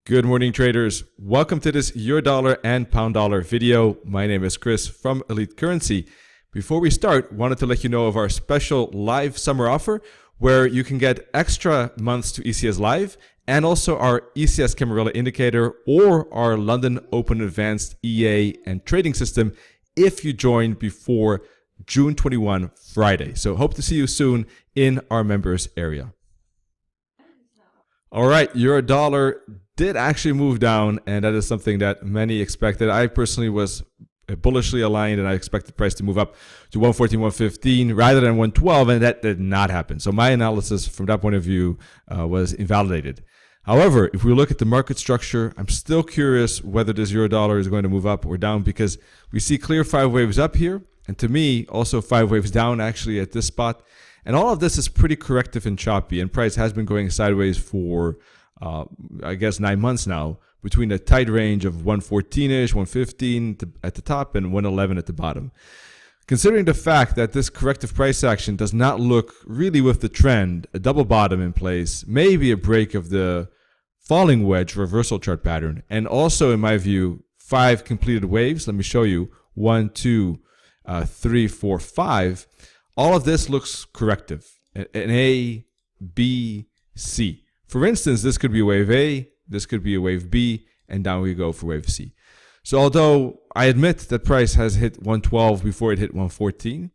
Good morning, traders. Welcome to this euro dollar and pound dollar video. My name is Chris from Elite Currency. Before we start, wanted to let you know of our special live summer offer where you can get extra months to ECS Live and also our ECS Camarilla indicator or our London Open Advanced EA and trading system if you join before June 21 Friday. So hope to see you soon in our members area. All right, euro dollar did actually move down, and that is something that many expected. I personally was bullishly aligned, and I expected the price to move up to 114, 115 rather than 112, and that did not happen. So my analysis from that point of view was invalidated. However, if we look at the market structure, I'm still curious whether this euro dollar is going to move up or down because we see clear 5 waves up here, and to me, also 5 waves down actually at this spot. And all of this is pretty corrective and choppy, and price has been going sideways for, I guess, 9 months now, between a tight range of 114-ish, 115 at the top, and 111 at the bottom. Considering the fact that this corrective price action does not look really with the trend, a double bottom in place, maybe a break of the falling wedge reversal chart pattern, and also, in my view, 5 completed waves. Let me show you. 1, 2, 3, 4, 5. All of this looks corrective, an A, B, C. For instance, this could be a wave A, this could be a wave B, and down we go for wave C. So although I admit that price has hit 112 before it hit 114,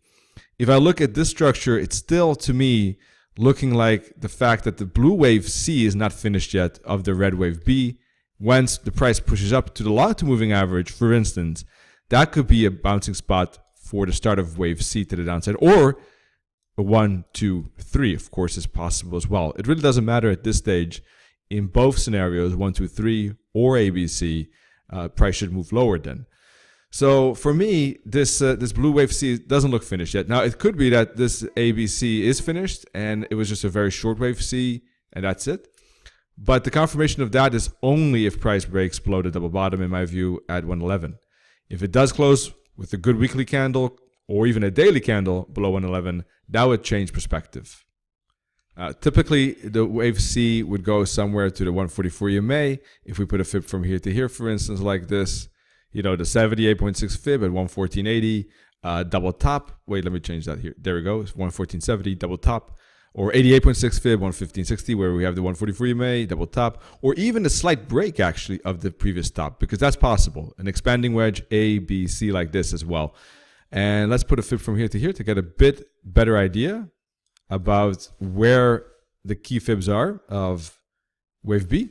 if I look at this structure, it's still, to me, looking like the fact that the blue wave C is not finished yet of the red wave B. Once the price pushes up to the long-term moving average, for instance, that could be a bouncing spot for the start of wave C to the downside, or a 1, 2, 3, of course, is possible as well. It really doesn't matter at this stage. In both scenarios, 1, 2, 3, or ABC, price should move lower then. So for me, this blue wave C doesn't look finished yet. Now, it could be that this ABC is finished, and it was just a very short wave C, and that's it. But the confirmation of that is only if price breaks below the double bottom, in my view, at 111. If it does close with a good weekly candle or even a daily candle below 111, that would change perspective. Typically, the wave C would go somewhere to the 144 EMA. If we put a fib from here to here, for instance, like this, you know, the 78.6 fib at 114.80, double top. Wait, let me change that here. There we go. It's 114.70, double top. Or 88.6 fib, 115.60, where we have the 144 EMA, double top, or even a slight break actually of the previous top, because that's possible. An expanding wedge A, B, C like this as well. And let's put a fib from here to here to get a bit better idea about where the key fibs are of wave B.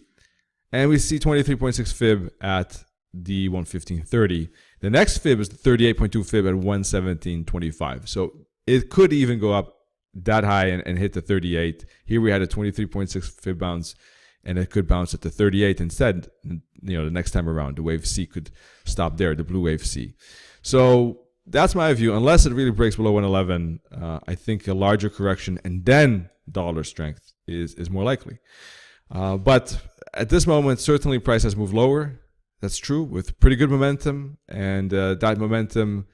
And we see 23.6 fib at the 115.30. The next fib is the 38.2 fib at 117.25. So it could even go up that high and hit the 38. Here we had a 23.6 fib bounce, and it could bounce at the 38 instead. You know, the next time around, the wave C could stop there, the blue wave C. So that's my view. Unless it really breaks below 111, I think a larger correction and then dollar strength is more likely. But at this moment, certainly price has moved lower. That's true, with pretty good momentum, and that momentum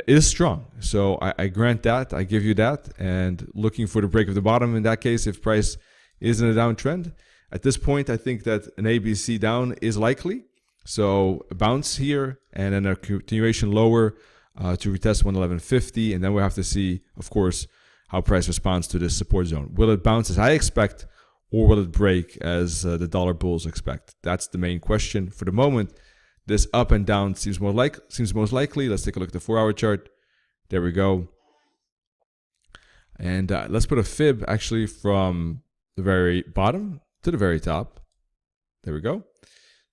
is strong. So I grant that, I give you that, and looking for the break of the bottom in that case if price is in a downtrend. At this point, I think that an ABC down is likely. So a bounce here and then a continuation lower to retest 111.50, and then we'll have to see, of course, how price responds to this support zone. Will it bounce as I expect, or will it break as the dollar bulls expect? That's the main question. For the moment, this up and down seems most likely. Let's take a look at the 4-hour chart. There we go. And let's put a fib actually from the very bottom to the very top. There we go.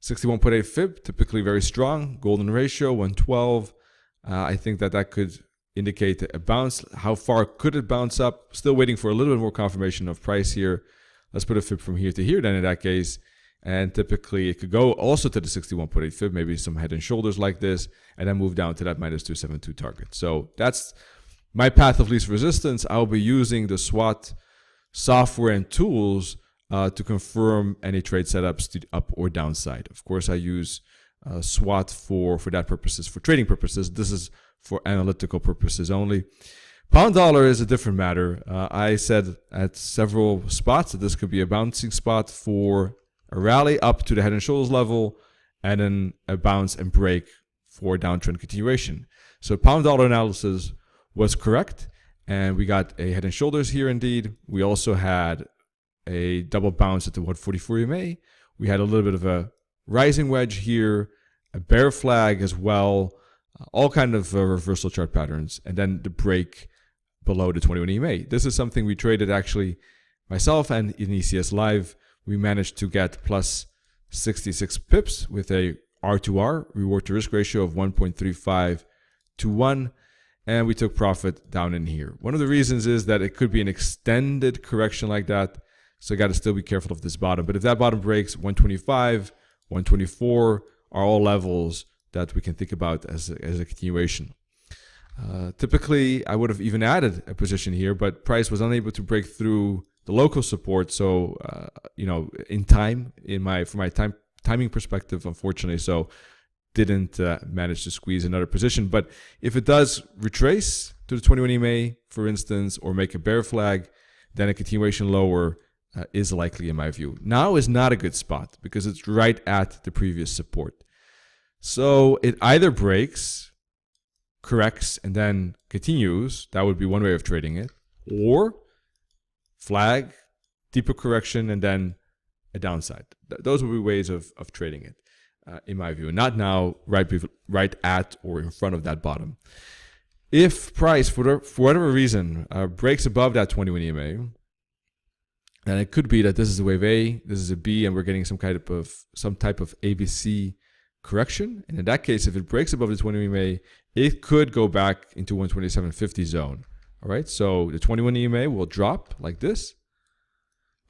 61.8 fib, typically very strong. Golden ratio, 112. I think that could indicate a bounce. How far could it bounce up? Still waiting for a little bit more confirmation of price here. Let's put a fib from here to here then in that case. And typically it could go also to the 61.8 fib, maybe some head and shoulders like this, and then move down to that minus 272 target. So that's my path of least resistance. I'll be using the SWAT software and tools to confirm any trade setups to up or downside. Of course, I use SWAT for that purposes, for trading purposes. This is for analytical purposes only. Pound dollar is a different matter. I said at several spots that this could be a bouncing spot for a rally up to the head and shoulders level, and then a bounce and break for downtrend continuation. So pound dollar analysis was correct, and we got a head and shoulders here indeed. We also had a double bounce at the 144 EMA. We had a little bit of a rising wedge here, a bear flag as well, all kind of reversal chart patterns, and then the break below the 21 EMA. This is something we traded actually myself and in ECS Live. We managed to get plus 66 pips with a R2R, reward to risk ratio of 1.35 to 1, and we took profit down in here. One of the reasons is that it could be an extended correction like that, so you got to still be careful of this bottom. But if that bottom breaks, 125, 124 are all levels that we can think about as a continuation. Typically, I would have even added a position here, but price was unable to break through the local support. So, in time, from my timing perspective, unfortunately, so didn't manage to squeeze another position. But if it does retrace to the 21 EMA, for instance, or make a bear flag, then a continuation lower is likely in my view. Now is not a good spot because it's right at the previous support. So it either breaks, corrects, and then continues. That would be one way of trading it. Or flag, deeper correction, and then a downside. Those would be ways of trading it, in my view. Not now, right at or in front of that bottom. If price, for whatever reason, breaks above that 21 EMA, then it could be that this is a wave A, this is a B, and we're getting some type of ABC correction. And in that case, if it breaks above the 20 EMA, it could go back into 127.50 zone. All right, so the 21 EMA will drop like this.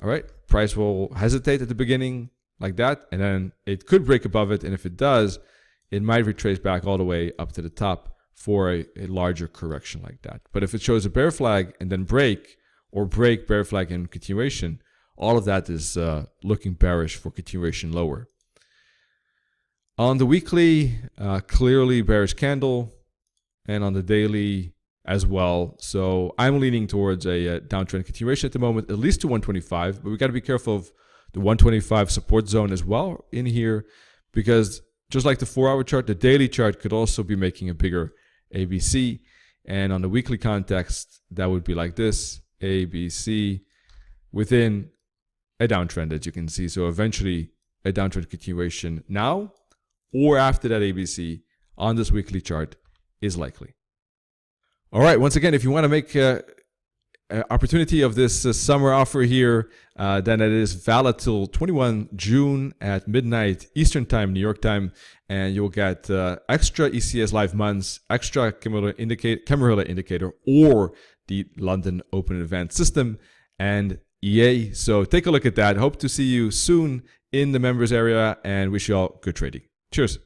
All right, price will hesitate at the beginning like that, and then it could break above it. And if it does, it might retrace back all the way up to the top for a larger correction like that. But if it shows a bear flag and then break, or break, bear flag, and continuation, all of that is looking bearish for continuation lower. On the weekly, clearly bearish candle, and on the daily as well. So I'm leaning towards a downtrend continuation at the moment, at least to 125, but we got to be careful of the 125 support zone as well in here, because just like the 4-hour chart, the daily chart could also be making a bigger ABC. And on the weekly context, that would be like this, ABC, within a downtrend, as you can see. So eventually a downtrend continuation now or after that ABC on this weekly chart is likely. All right, once again, if you want to make an opportunity of this summer offer here, then it is valid till 21 June at midnight Eastern Time, New York time, and you'll get extra ECS Live months, extra Camarilla indicator, or the London Open Advanced System, and EA. So take a look at that. Hope to see you soon in the members area, and wish you all good trading. Cheers.